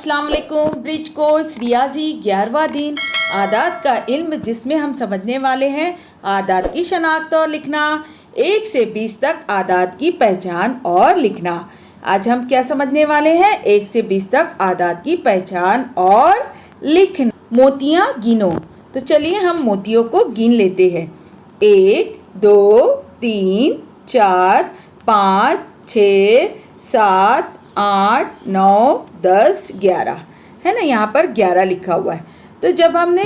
अस्सलाम वालेकुम। Bridge course रियाजी 11वां दिन आदात का इल्म, जिसमें हम समझने वाले हैं आदात की शनाख्त और लिखना, 1 से 20 तक आदात की पहचान और लिखना। आज हम क्या समझने वाले हैं? 1 से 20 तक आदात की पहचान और लिखना। मोतियाँ गिनो। तो चलिए हम मोतियों को गिन लेते हैं। 1 2 3 4 5 6 7 8 9 10 11 है ना। यहाँ पर 11 लिखा हुआ है। तो जब हमने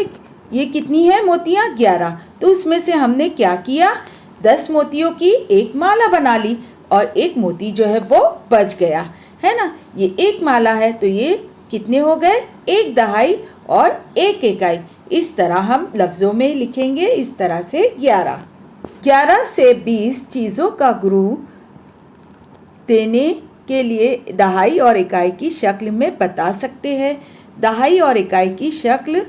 ये कितनी है मोतियाँ 11, तो उसमें से हमने क्या किया, 10 मोतियों की एक माला बना ली और एक मोती जो है वो बच गया है ना। ये एक माला है तो ये कितने हो गए, 1 दहाई और 1 इकाई। इस तरह हम लफ्ज़ों में लिखेंगे, इस तरह से 11 से 20 चीज़ों का ग्रुप देने के लिए दहाई और इकाई की शक्ल में बता सकते हैं। दहाई और इकाई की शक्ल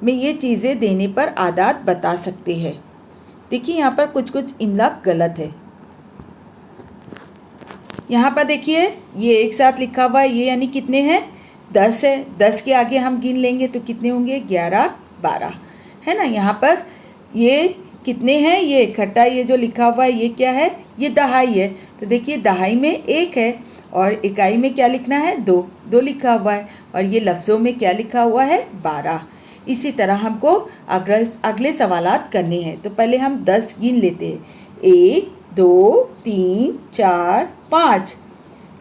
में ये चीज़ें देने पर आदात बता सकते हैं। देखिए यहाँ पर कुछ इमला गलत है। यहाँ पर देखिए ये एक साथ लिखा हुआ है, ये यानी कितने हैं, 10 है। 10 के आगे हम गिन लेंगे तो कितने होंगे, 11 12 है ना। यहाँ पर ये कितने हैं, ये इकट्ठा ये जो लिखा हुआ है ये क्या है, ये दहाई है। तो देखिए दहाई में 1 है और इकाई में क्या लिखना है, 2 लिखा हुआ है। और ये लफ्ज़ों में क्या लिखा हुआ है, 12। इसी तरह हमको अगले सवालात करने हैं। तो पहले हम 10 गिन लेते हैं। 1 2 3 4 5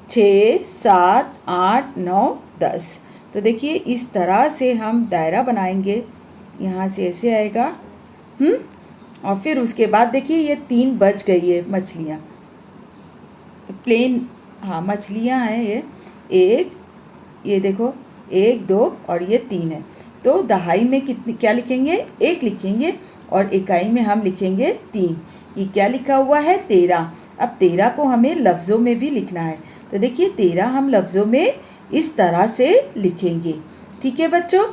6 7 8 9 10। तो देखिए इस तरह से हम दायरा बनाएंगे, यहाँ से ऐसे आएगा और फिर उसके बाद देखिए ये 3 बच गई है मछलियाँ, प्लेन हाँ मछलियाँ हैं ये। ये देखो 1 2 और ये 3 है। तो दहाई में कितनी क्या लिखेंगे, 1 लिखेंगे और इकाई में हम लिखेंगे 3। ये क्या लिखा हुआ है, 13। अब 13 को हमें लफ्ज़ों में भी लिखना है। तो देखिए 13 हम लफ्ज़ों में इस तरह से लिखेंगे। ठीक है बच्चों।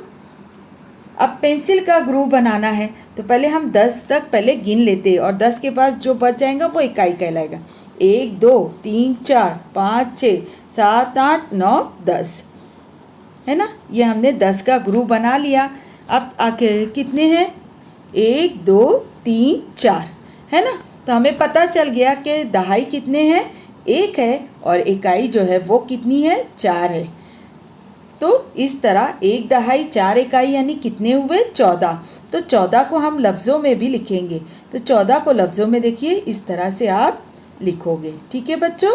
अब पेंसिल का ग्रुप बनाना है तो पहले हम 10 तक पहले गिन लेते हैं और 10 के पास जो बच जाएगा वो इकाई कहलाएगा। 1 2 3 4 5 6 7 8 9 10 है ना। ये हमने 10 का ग्रुप बना लिया। अब आके कितने हैं, 1 2 3 4 है ना। तो हमें पता चल गया कि दहाई कितने हैं, 1 है और इकाई जो है वो कितनी है, 4 है। तो इस तरह 1 दहाई 4 इकाई यानी कितने हुए, 14। तो 14 को हम लफ्ज़ों में भी लिखेंगे। तो 14 को लफ्ज़ों में देखिए इस तरह से आप लिखोगे। ठीक है बच्चों,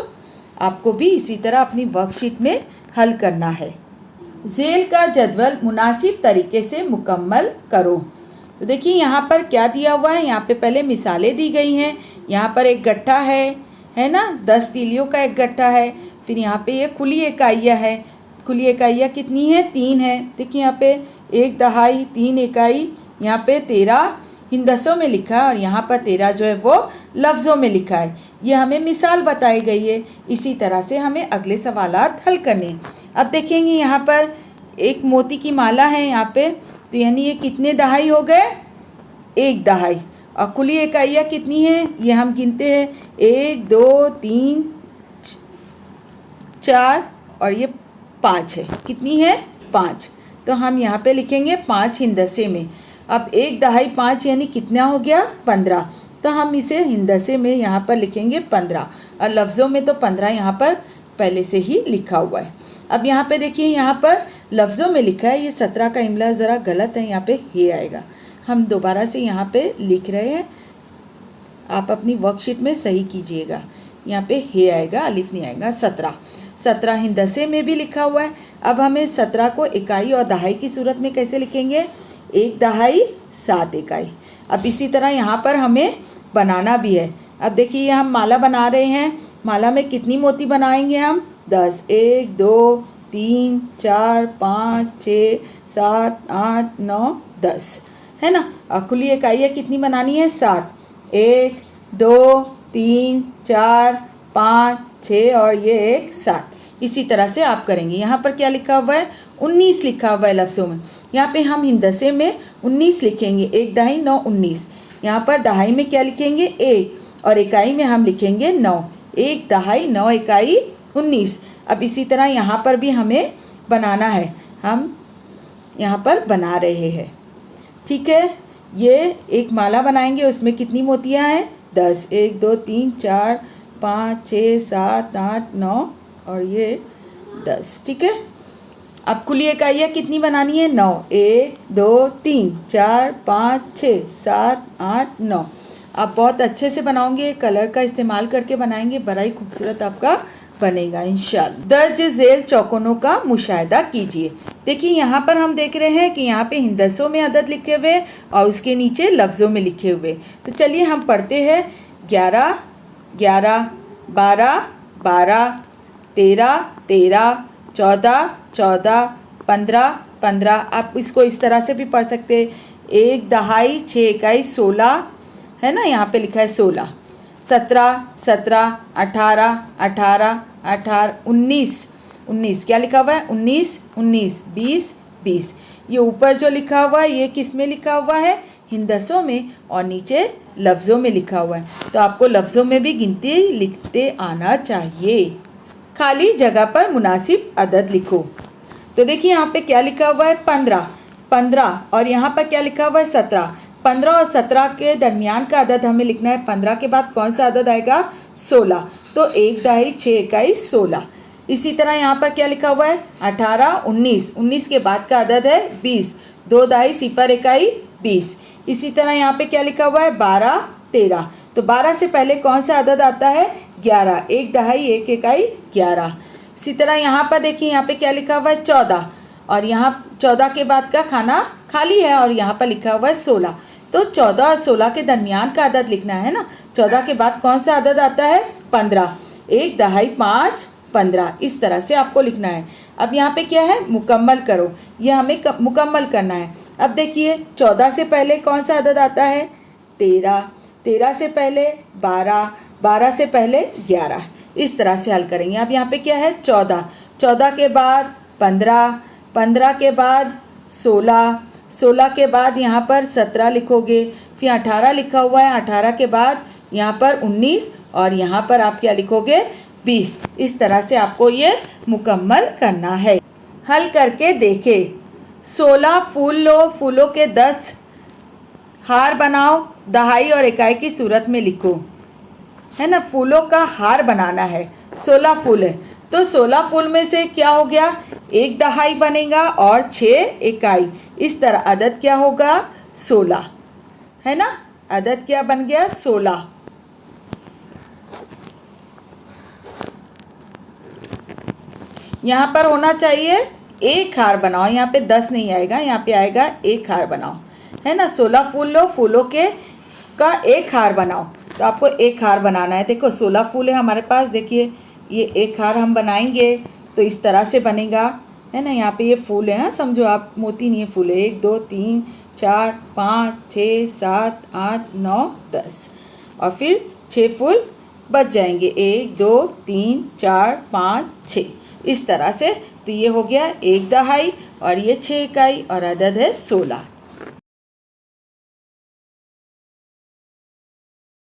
आपको भी इसी तरह अपनी वर्कशीट में हल करना है। झेल का जदवल मुनासिब तरीके से मुकम्मल करो। तो देखिए यहाँ पर क्या दिया हुआ है, यहाँ पे पहले मिसालें दी गई हैं। यहाँ पर एक गट्ठा है ना, 10 तीलियों का एक गट्ठा है। फिर यहाँ पे ये खुली इकाइयाँ है। खुली इकाइयाँ कितनी है, 3 है। देखिए यहाँ पे 1 दहाई 3 इकाई, यहाँ पे 13 हिंदसों में लिखा है और यहाँ पर 13 जो है वो लफ्ज़ों में लिखा है। ये हमें मिसाल बताई गई है। इसी तरह से हमें अगले सवालात हल करने हैं। अब देखेंगे यहाँ पर एक मोती की माला है यहाँ पे, तो यानी ये कितने दहाई हो गए, 1 दहाई। और खुली इकाइयाँ कितनी हैं, ये हम गिनते हैं, 1 2 3 4 और ये 5 है। कितनी है, 5। तो हम यहाँ पे लिखेंगे 5 हिंदसे में। अब 1 दहाई 5 यानी कितना हो गया, 15। तो हम इसे हिंदसे में यहाँ पर लिखेंगे 15 और लफ्ज़ों में तो 15 यहाँ पर पहले से ही लिखा हुआ है। अब यहाँ पे देखिए यहाँ पर लफ्ज़ों में लिखा है, ये 17 का इमला ज़रा गलत है, यहाँ पे हे आएगा। हम दोबारा से यहाँ पे लिख रहे हैं, आप अपनी वर्कशीट में सही कीजिएगा। यहाँ पे हे आएगा, अलिफ नहीं आएगा। 17 हिंदसे में भी लिखा हुआ है। अब हमें 17 को इकाई और दहाई की सूरत में कैसे लिखेंगे, 1 दहाई 7 इकाई। अब इसी तरह यहाँ पर हमें बनाना भी है। अब देखिए हम माला बना रहे हैं। माला में कितनी मोती बनाएंगे हम, 10। 1 2 3 4 5 6 7 8 9 10 है ना। और खुली इकाइयाँ कितनी बनानी है, 7। 1 2 3 4 5 6 और ये 1 7। इसी तरह से आप करेंगे। यहाँ पर क्या लिखा हुआ है, 19 लिखा हुआ है लफ्ज़ों में। यहाँ पे हम हिंदसे में 19 लिखेंगे, 1 दहाई 9 19। यहाँ पर दहाई में क्या लिखेंगे, 1 और इकाई में हम लिखेंगे 9। 1 दहाई 9 इकाई 19। अब इसी तरह यहाँ पर भी हमें बनाना है। हम यहाँ पर बना रहे हैं। ठीक है, ये एक माला बनाएंगे, उसमें कितनी मोतियाँ हैं? 10। 1 2 3 4 5 6 7 8 9 और ये 10। ठीक है, अब कुल इकाइयाँ कितनी बनानी है? 9। 1 2 3 4 5 6 7 8 9। आप बहुत अच्छे से बनाओगे, कलर का इस्तेमाल करके बनाएंगे, बड़ा ही खूबसूरत आपका बनेगा इंशाल्लाह। दर्ज झेल चौकोनों का मुशाहिदा कीजिए। देखिए यहाँ पर हम देख रहे हैं कि यहाँ पे हिंदसों में अदद लिखे हुए और उसके नीचे लफ्ज़ों में लिखे हुए। तो चलिए हम पढ़ते हैं। 11 11, 12 12, 13 13, 14 14, 15 15। आप इसको इस तरह से भी पढ़ सकते हैं। 1 दहाई 6 इकाई 16 है ना, यहाँ पे लिखा है 16। 17 17, 18 18 18, 19 19, क्या लिखा हुआ है? 19 19, 20 20। ये ऊपर जो लिखा हुआ है ये किस में लिखा हुआ है? हिंदसों में, और नीचे लफ्ज़ों में लिखा हुआ है। तो आपको लफ्ज़ों में भी गिनती लिखते आना चाहिए। खाली जगह पर मुनासिब अदद लिखो। तो देखिए यहाँ पे क्या लिखा हुआ है? 15 15, और यहाँ पर क्या लिखा हुआ है? 17। 15 और 17 के दरमियान का अदद हमें लिखना है। 15 के बाद कौन सा अदद आएगा? 16। तो 1 दहाई 6 इकाई 16। इसी तरह यहाँ पर क्या लिखा हुआ है? 18 19, 19 के बाद का अदद है 20। 2 दहाई 0 इकाई 20। इसी तरह यहाँ पे क्या लिखा हुआ है? 12 13। तो 12 से पहले कौन सा अदद आता है? 11। 1 दहाई 1 इकाई 11। इसी तरह यहाँ पर देखिए, यहाँ पे क्या लिखा हुआ है? 14, और यहाँ 14 के बाद का खाना खाली है और यहाँ पर लिखा हुआ है 16। तो 14 और 16 के दरमियान का अदद लिखना है ना। 14 के बाद कौन सा अदद आता है? 15। 1 दहाई 5 15। इस तरह से आपको लिखना है। अब यहाँ पे क्या है? मुकम्मल करो, ये हमें मुकम्मल करना है। अब देखिए 14 से पहले कौन सा अदद आता है? 13। 13 से पहले 12। 12 से पहले 11। इस तरह से हल करेंगे। अब यहाँ पे क्या है? 14। 14 के बाद 15। 15 के बाद 16। 16 के बाद यहाँ पर 17 लिखोगे। फिर 18 लिखा हुआ है। 18 के बाद यहाँ पर 19, और यहाँ पर आप क्या लिखोगे? 20। इस तरह से आपको ये मुकम्मल करना है। हल करके देखें। 16 फूल लो, फूलों के 10 हार बनाओ, दहाई और इकाई की सूरत में लिखो। है ना, फूलों का हार बनाना है। 16 फूल है, तो 16 फूल में से क्या हो गया? 1 दहाई बनेगा और 6 इकाई। इस तरह अदद क्या होगा? 16। है ना, अदद क्या बन गया? 16। यहाँ पर होना चाहिए 1 हार बनाओ। यहाँ पे 10 नहीं आएगा, यहाँ पे आएगा 1 हार बनाओ। है ना, 16 फूल लो, फूलों के का 1 हार बनाओ। तो आपको 1 हार बनाना है। देखो 16 फूल है हमारे पास, देखिए ये 1 हार हम बनाएंगे तो इस तरह से बनेगा। है ना, यहाँ पे ये फूल है, हाँ समझो आप, मोती नहीं है, फूल है। 1 2 3 4 5 6 7 8 9 10, और फिर 6 फूल बच जाएंगे। 1 2 3 4 5 6, इस तरह से। तो ये हो गया 1 दहाई और ये 6 इकाई और अदद है 16।